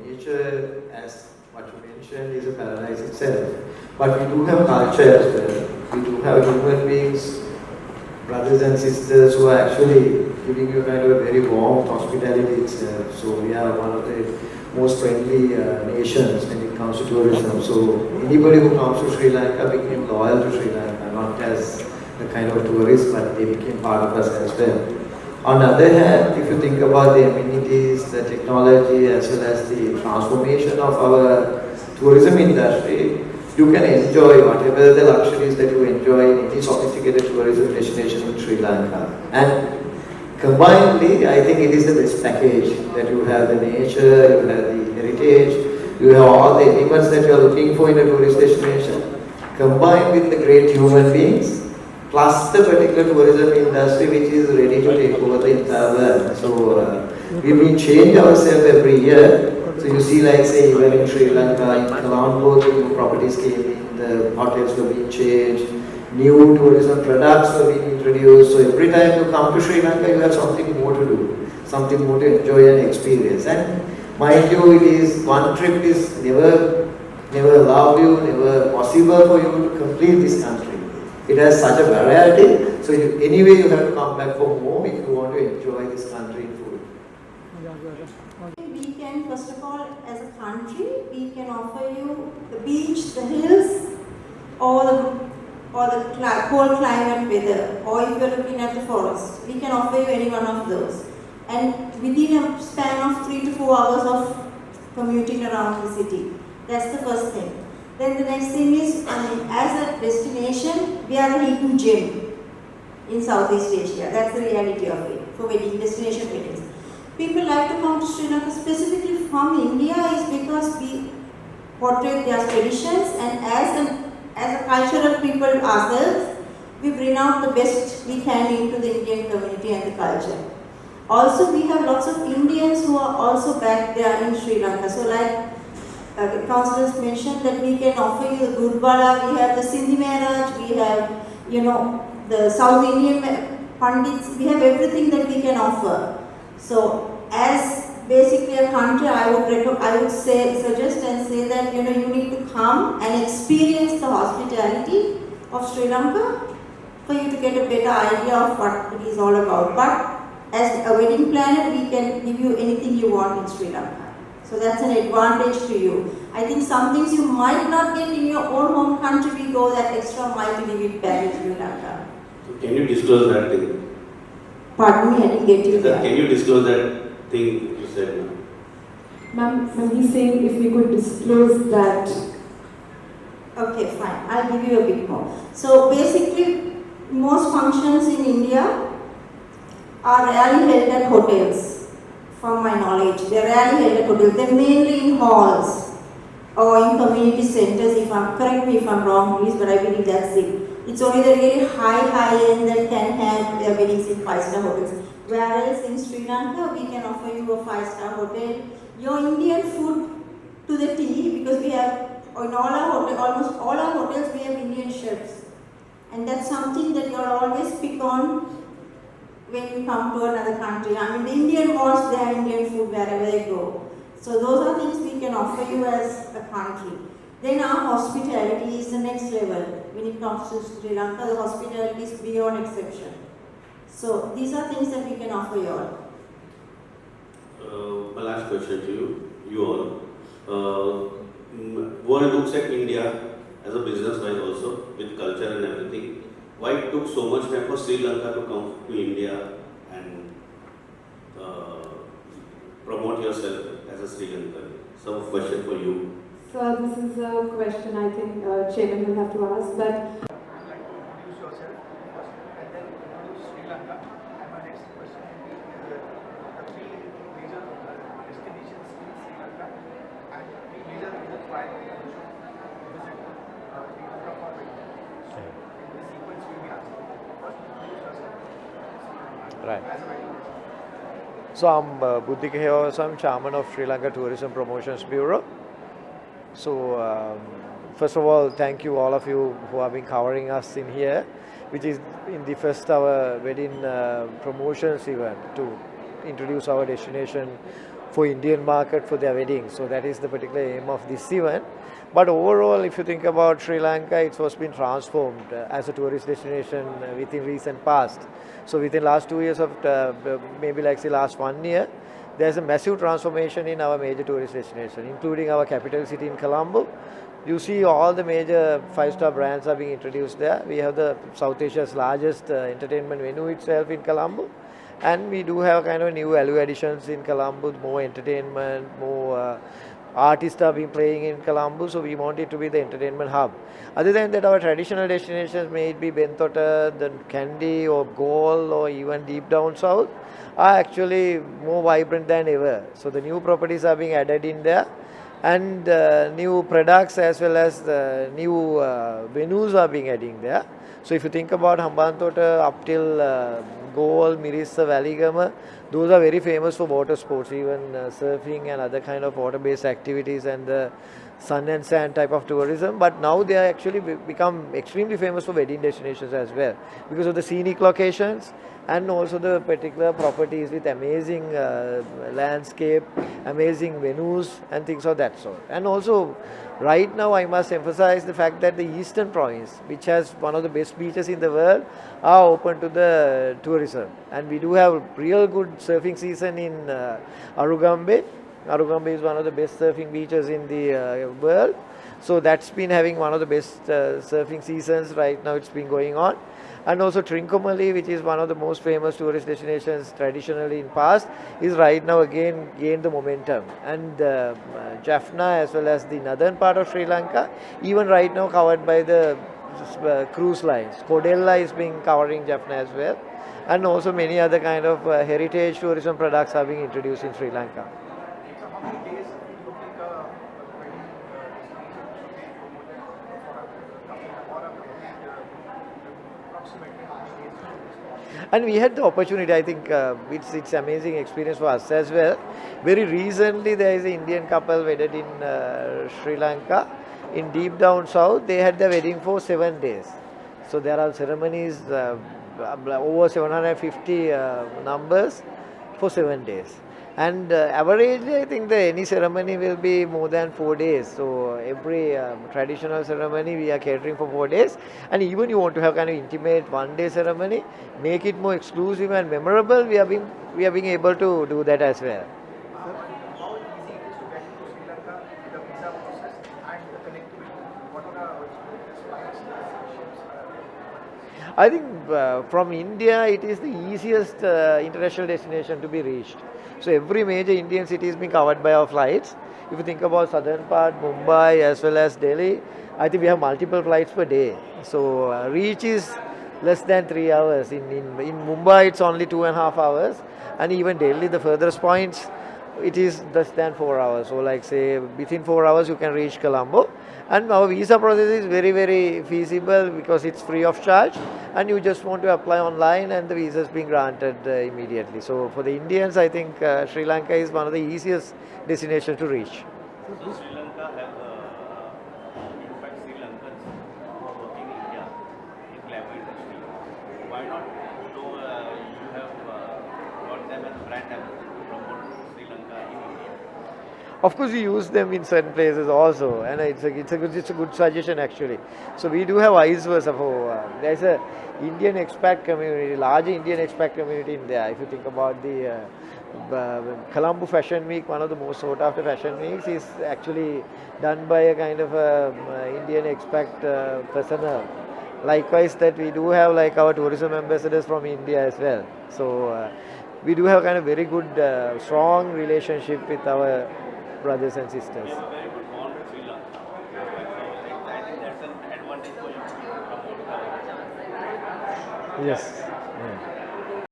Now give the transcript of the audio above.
nature, as what you mentioned, is a paradise itself. But we do have culture as well. We do have human beings, brothers and sisters who are actually giving you kind of a very warm hospitality itself. So we are one of the most friendly nations when it comes to tourism. So anybody who comes to Sri Lanka became loyal to Sri Lanka, not as the kind of tourist, but they became part of us as well. On the other hand, if you think about the amenities, the technology, as well as the transformation of our tourism industry, you can enjoy whatever the luxuries that you enjoy in any sophisticated tourism destination in Sri Lanka. And combinedly, I think it is the best package that you have the nature, you have the heritage, you have all the elements that you are looking for in a tourist destination, combined with the great human beings, plus the particular tourism industry which is ready to take over the entire world. So we change ourselves every year. So you see, like say even in Sri Lanka, in Colombo, the new properties came in, the hotels were being changed, new tourism products were being introduced. So every time you come to Sri Lanka, you have something more to do, something more to enjoy and experience. And mind you, it is one trip is never allowed you, never possible for you to complete this country. It has such a variety. So anyway, you have to come back for more if you want to enjoy this country in full. We can, first of all, as a country, we can offer you the beach, the hills, or the cold climate weather, or if you're looking at the forest, we can offer you any one of those. And within a span of 3 to 4 hours of commuting around the city. That's the first thing. Then the next thing is, as a destination, we are a hidden gem in Southeast Asia. That's the reality of it, for wedding, destination weddings. People like to come to Sri Lanka specifically from India is because we portray their traditions, and as a cultural people ourselves, we bring out the best we can into the Indian community and the culture. Also, we have lots of Indians who are also back there in Sri Lanka. So like councillors mentioned that we can offer you the Gurdwara, we have the Sindhi Maharaj, we have, the South Indian Pandits, we have everything that we can offer. So as basically a country, I would suggest and say that you need to come and experience the hospitality of Sri Lanka for you to get a better idea of what it is all about. But as a wedding planner, we can give you anything you want in Sri Lanka. So that's an advantage to you. I think some things you might not get in your own home country, we go that extra mile to give it back in Sri Lanka. So can you disclose that thing? Pardon me, I didn't get you there. Can you disclose that thing you said now? Ma'am, he's saying if we could disclose that. Okay, fine. I'll give you a bit more. So basically, most functions in India are rarely held at hotels. From my knowledge, they're rarely held at hotels. They're mainly in halls or in community centers. Correct me if I'm wrong, please, but I believe that's it. It's only the really high end that can have their weddings in 5-star hotels. Whereas in Sri Lanka, we can offer you a 5-star hotel. Your Indian food to the T, because we have in all our hotels, almost all our hotels, we have Indian chefs, and that's something that you'll always pick on when you come to another country. I mean, the Indian wants their Indian food wherever they go. So those are things we can offer you as a country. Then our hospitality is the next level. When it comes to Sri Lanka, the hospitality is beyond exception. So these are things that we can offer you all. My last question to you all. World looks at India as a business wise also, with culture and everything. Why it took so much time for Sri Lanka to come to India and promote yourself as a Sri Lankan? Some question for you. So this is a question I think Chairman will have to ask, but I'd like to introduce yourself first and then introduce Sri Lanka. And my next question will be the 3 major destinations in Sri Lanka and 3 major reasons why you should visit Sri Lanka for wedding. So in this sequence we will be asking. First, introduce yourself. Right. As a wedding destination. So I'm Buddhika Hewas, I'm chairman of Sri Lanka Tourism Promotions Bureau. So first of all, thank you all of you who have been covering us in here, which is in the first our wedding promotions event to introduce our destination for Indian market for their weddings. So that is the particular aim of this event. But overall, if you think about Sri Lanka, it was been transformed as a tourist destination within recent past. So within last 2 years of maybe like say last 1 year, there's a massive transformation in our major tourist destination, including our capital city in Colombo. You see all the major five-star brands are being introduced there. We have the South Asia's largest entertainment venue itself in Colombo. And we do have kind of new value additions in Colombo, more entertainment, more artists are being playing in Colombo, so we want it to be the entertainment hub. Other than that, our traditional destinations, may it be Bentota, then Kandy or Galle or even deep down south, are actually more vibrant than ever. So the new properties are being added in there, and new products as well as new venues are being added there. So if you think about Hambantota up till Galle, Mirissa, Valigama, those are very famous for water sports, even surfing and other kind of water-based activities and the sun and sand type of tourism. But now they are actually become extremely famous for wedding destinations as well, because of the scenic locations and also the particular properties with amazing landscape, amazing venues and things of that sort. And also right now I must emphasize the fact that the eastern province, which has one of the best beaches in the world, are open to the tourism. And we do have real good surfing season in Arugambe. Arugambe is one of the best surfing beaches in the world. So that's been having one of the best surfing seasons right now. It's been going on. And also Trincomalee, which is one of the most famous tourist destinations traditionally in past, is right now again gained the momentum. And Jaffna as well as the northern part of Sri Lanka, even right now covered by the cruise lines. Kodella is being covering Jaffna as well. And also many other kind of heritage tourism products are being introduced in Sri Lanka. So how many days do you think a wedding destination should be promoted for a couple or a wedding? Approximately how many days should be? And we had the opportunity, I think it's amazing experience for us as well. Very recently there is an Indian couple wedded in Sri Lanka, in deep down south. They had their wedding for 7 days. So there are ceremonies, over 750 numbers for 7 days. And averagely, I think any ceremony will be more than 4 days. So every traditional ceremony we are catering for 4 days. And even you want to have kind of intimate 1-day ceremony, make it more exclusive and memorable, we are being able to do that as well. How easy it is to get to Sri Lanka, the visa process and the connectivity? What are the flights, ships? I think from India, it is the easiest international destination to be reached. So every major Indian city is being covered by our flights. If you think about southern part, Mumbai as well as Delhi, I think we have multiple flights per day. So reach is less than 3 hours. In Mumbai, it's only 2.5 hours. And even Delhi, the furthest points, it is less than 4 hours. So like say within 4 hours you can reach Colombo. And our visa process is very, very feasible because it's free of charge, and you just want to apply online and the visa is being granted immediately. So for the Indians, I think Sri Lanka is one of the easiest destinations to reach. So Sri Lanka have, in fact, Sri Lankans who are working in India in glamour industry. Why not you have got them as brand ambassador to promote Sri Lanka in India? Of course, we use them in certain places also, and it's a good suggestion actually. So we do have vice versa. There's a Indian expat community, large Indian expat community in there. If you think about the Colombo Fashion Week, one of the most sought after fashion weeks, is actually done by a kind of Indian expat personnel. Likewise, that we do have like our tourism ambassadors from India as well. So we do have kind of very good, strong relationship with our brothers and sisters. We have a very good bond with Sri Lanka. So I think that's an advantage for you to promote. Yes. Yeah.